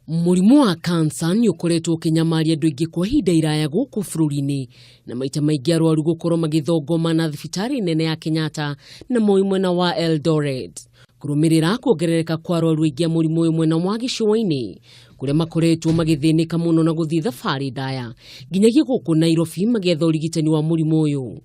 Murimu wa kansa ni ukoretwo ukinyamaria andu aingi kwa ihinda iraya guku bururi-ini na maita maingi arwaru gukorwo magithongoma na thibitari nene ya Kenyatta na mwena wa Eldoret. Kurumirira kuongerereka kwa arwaru aingi a murimu uyu mwena wa gicua-ini kuria makoretwo magithinika muno na guthii thabari ndaya nginyagia guku Nairobi magietha urigitani wa murimu uyu.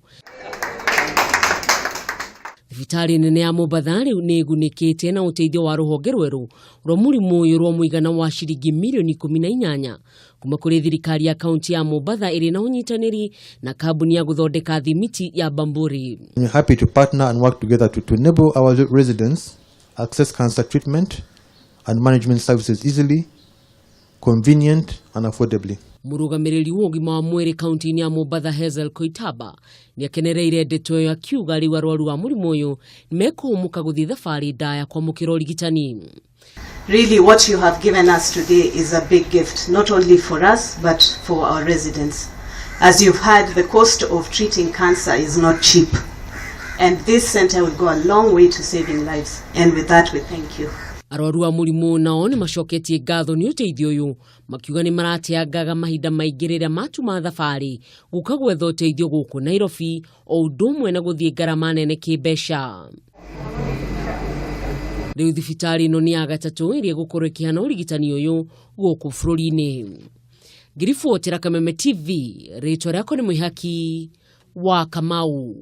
Thibitari nene ya Mombatha ni igunikite na uteithio wa ruhonge rweru rwa murimu uyu rwa muigana wa shilingi milioni 18 kuma kuri thirikari ya kaunti ya Mombatha iri na unyutaniri na kambuni ya guthondeka thimiti ya Bamburi. We are happy to partner and work together to enable our residents access cancer treatment and management services easily, convenient and affordably. Murugamiriri w'ugima wa mwiri kaunti-ini ya Mombatha ni akenereire ndeto ya kiuga riu arwaru wa murimu uyu nimekuumuka guthii thabari ndaya kwamukira urigitani. Really, what you have given us today is a big gift, not only for us but for our residents. As you've heard, the cost of treating cancer is not cheap, and this center will go a long way to saving lives, and with that we thank you. Arwaru wa murimu nao ni macoketie ngatho ni uteithio uyu makiuga ni marateangaga mahinda maingi riria matuma thabari guka gwetha uteithio guku Nairobi o undu umwe na guthii ngarama nene kimbeca. Riu thibitari ino ni ya gatatu iria gukorwo ikihana urigitani uyu guku bururi-ini. Ngiribotera Kameme TV, ritwa riakwa ni Mwihaki wa Kamau.